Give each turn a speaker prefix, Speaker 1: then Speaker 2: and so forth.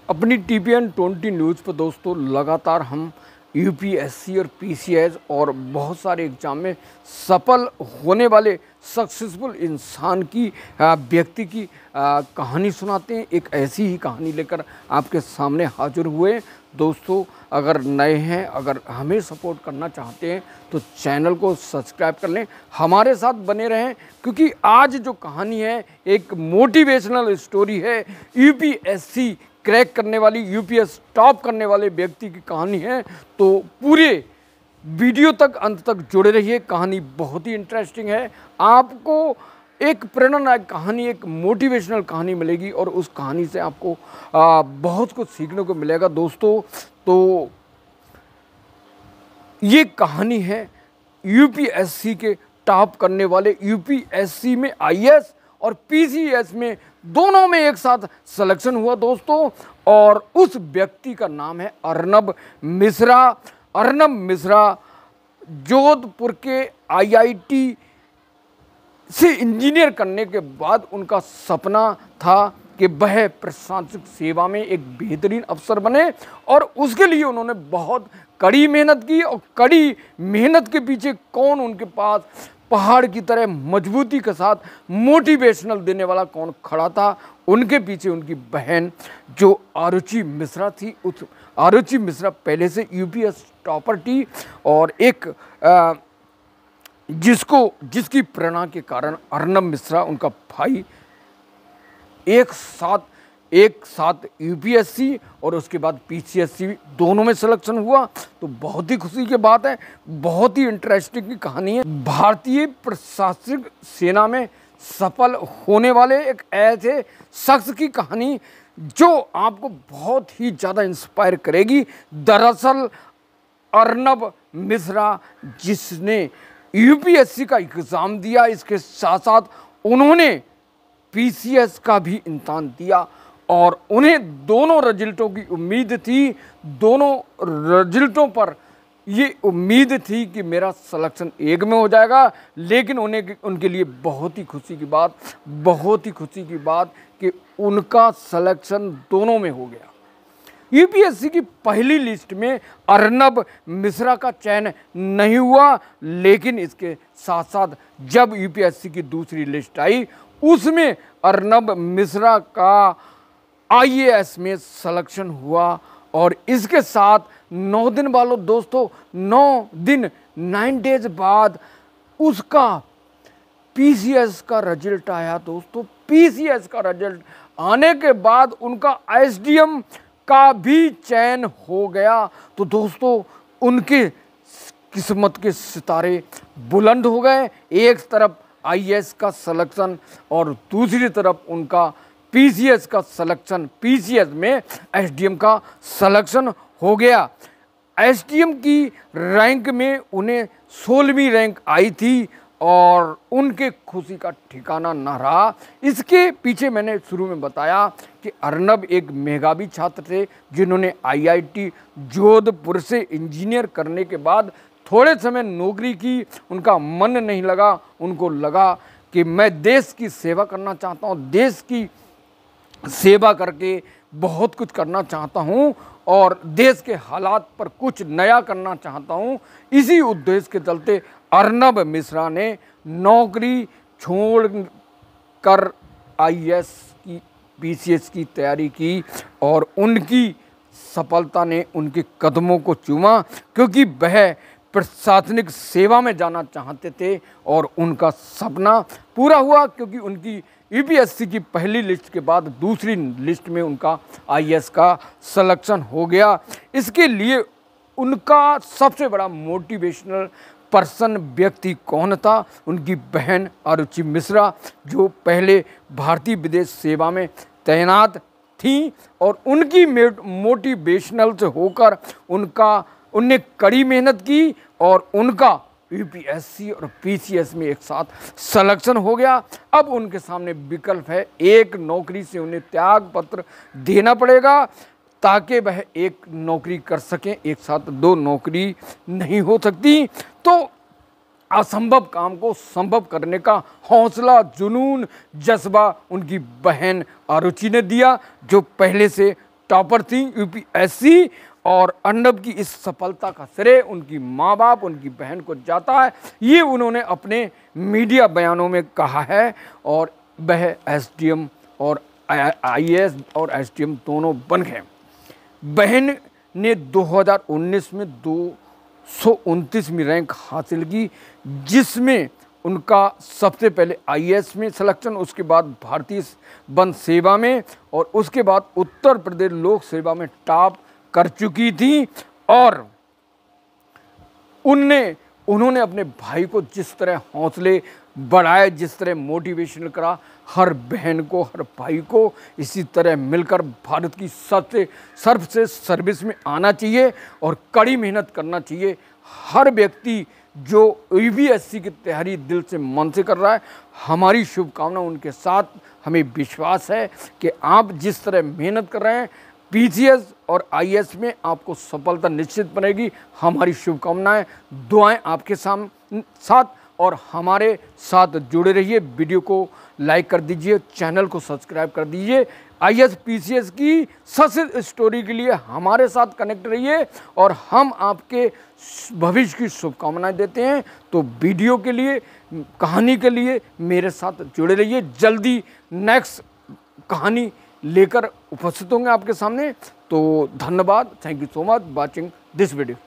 Speaker 1: अपनी TPN 20 news पर दोस्तों लगातार हम यूपीएससी और पीसीएस और बहुत सारे एग्जाम में सफल होने वाले सक्सेसफुल इंसान की व्यक्ति की कहानी सुनाते हैं। एक ऐसी ही कहानी लेकर आपके सामने हाजिर हुए। दोस्तों अगर नए हैं, अगर हमें सपोर्ट करना चाहते हैं तो चैनल को सब्सक्राइब कर लें, हमारे साथ बने रहें, क्योंकि आज जो कहानी है एक मोटिवेशनल स्टोरी है। यूपीएससी क्रैक करने वाली, यूपीएस टॉप करने वाले व्यक्ति की कहानी है। तो पूरे वीडियो तक अंत तक जुड़े रहिए, कहानी बहुत ही इंटरेस्टिंग है। आपको एक प्रेरणादायक कहानी, एक मोटिवेशनल कहानी मिलेगी और उस कहानी से आपको बहुत कुछ सीखने को मिलेगा दोस्तों। तो ये कहानी है यूपीएससी के टॉप करने वाले, यूपीएससी में आईएएस और पीसीएस में दोनों में एक साथ सिलेक्शन हुआ दोस्तों। और उस व्यक्ति का नाम है अर्नब मिश्रा। अर्नब मिश्रा जोधपुर के आईआईटी से इंजीनियर करने के बाद उनका सपना था कि वह प्रशासनिक सेवा में एक बेहतरीन अफसर बने, और उसके लिए उन्होंने बहुत कड़ी मेहनत की। और कड़ी मेहनत के पीछे कौन उनके पास पहाड़ की तरह मजबूती के साथ मोटिवेशनल देने वाला कौन खड़ा था? उनके पीछे उनकी बहन जो आरुचि मिश्रा थी। उस आरुचि मिश्रा पहले से यूपीएस टॉपर थी और एक जिसकी प्रेरणा के कारण अर्नब मिश्रा, उनका भाई, एक साथ यूपीएससी और उसके बाद पीसीएससी दोनों में सिलेक्शन हुआ। तो बहुत ही खुशी की बात है, बहुत ही इंटरेस्टिंग की कहानी है। भारतीय प्रशासनिक सेना में सफल होने वाले एक ऐसे शख्स की कहानी जो आपको बहुत ही ज़्यादा इंस्पायर करेगी। दरअसल अर्नब मिश्रा जिसने यूपीएससी का एग्ज़ाम दिया, इसके साथ साथ उन्होंने पीसीएस का भी इम्तहान दिया और उन्हें दोनों रिजल्टों की उम्मीद थी। दोनों रिजल्टों पर ये उम्मीद थी कि मेरा सिलेक्शन एक में हो जाएगा, लेकिन उनके लिए बहुत ही खुशी की बात कि उनका सिलेक्शन दोनों में हो गया। यूपीएससी की पहली लिस्ट में अर्नब मिश्रा का चयन नहीं हुआ, लेकिन इसके साथ साथ जब यूपीएससी की दूसरी लिस्ट आई उसमें अर्नब मिश्रा का आईएएस में सिलेक्शन हुआ। और इसके साथ 9 दिन वालों दोस्तों, 9 डेज बाद उसका पीसीएस का रिजल्ट आया दोस्तों। पीसीएस का रिजल्ट आने के बाद उनका एसडीएम का भी चयन हो गया। तो दोस्तों उनके किस्मत के सितारे बुलंद हो गए। एक तरफ आईएएस का सिलेक्शन और दूसरी तरफ उनका पीसीएस का सिलेक्शन, पीसीएस में एसडीएम का सिलेक्शन हो गया। एसडीएम की रैंक में उन्हें 16वीं रैंक आई थी और उनके खुशी का ठिकाना न रहा। इसके पीछे मैंने शुरू में बताया कि अर्नब एक मेधावी छात्र थे जिन्होंने आईआईटी जोधपुर से इंजीनियर करने के बाद थोड़े समय नौकरी की, उनका मन नहीं लगा। उनको लगा कि मैं देश की सेवा करना चाहता हूँ, देश की सेवा करके बहुत कुछ करना चाहता हूँ और देश के हालात पर कुछ नया करना चाहता हूँ। इसी उद्देश्य के चलते अर्नब मिश्रा ने नौकरी छोड़कर आईएएस की, पीसीएस की तैयारी की और उनकी सफलता ने उनके कदमों को चूमा, क्योंकि वह प्रशासनिक सेवा में जाना चाहते थे और उनका सपना पूरा हुआ। क्योंकि उनकी यूपीएससी की पहली लिस्ट के बाद दूसरी लिस्ट में उनका आईएएस का सिलेक्शन हो गया। इसके लिए उनका सबसे बड़ा मोटिवेशनल पर्सन व्यक्ति कौन था? उनकी बहन आरुचि मिश्रा, जो पहले भारतीय विदेश सेवा में तैनात थी और उनकी मोटिवेशनल से होकर उनने कड़ी मेहनत की और उनका यूपीएससी और पीसीएस में एक साथ सिलेक्शन हो गया। अब उनके सामने विकल्प है, एक नौकरी से उन्हें त्याग पत्र देना पड़ेगा ताकि वह एक नौकरी कर सकें। एक साथ 2 नौकरी नहीं हो सकती। तो असंभव काम को संभव करने का हौसला, जुनून, जज्बा उनकी बहन आरुचि ने दिया, जो पहले से टॉपर थी यूपीएससी, और अर्नब की इस सफलता का श्रेय उनकी माँ बाप, उनकी बहन को जाता है। ये उन्होंने अपने मीडिया बयानों में कहा है, और वह एसडीएम और आईएएस और एसडीएम दोनों बन गए। बहन ने 2019 में 229वीं रैंक हासिल की, जिसमें उनका सबसे पहले आईएएस में सिलेक्शन, उसके बाद भारतीय वन सेवा में, और उसके बाद उत्तर प्रदेश लोक सेवा में टॉप कर चुकी थी। और उन्होंने अपने भाई को जिस तरह हौसले बढ़ाए, जिस तरह मोटिवेशन करा, हर बहन को, हर भाई को इसी तरह मिलकर भारत की सबसे सर्विस में आना चाहिए और कड़ी मेहनत करना चाहिए। हर व्यक्ति जो यूपीएससी की तैयारी दिल से मन से कर रहा है, हमारी शुभकामना उनके साथ। हमें विश्वास है कि आप जिस तरह मेहनत कर रहे हैं पीसीएस और आईएएस में, आपको सफलता निश्चित बनेगी। हमारी शुभकामनाएं, दुआएं आपके साथ, और हमारे साथ जुड़े रहिए। वीडियो को लाइक कर दीजिए, चैनल को सब्सक्राइब कर दीजिए। आईएएस पीसीएस की सक्सेस स्टोरी के लिए हमारे साथ कनेक्ट रहिए, और हम आपके भविष्य की शुभकामनाएं देते हैं। तो वीडियो के लिए, कहानी के लिए मेरे साथ जुड़े रहिए। जल्दी नेक्स्ट कहानी लेकर उपस्थित होंगे आपके सामने। तो धन्यवाद, thank you so much watching this video.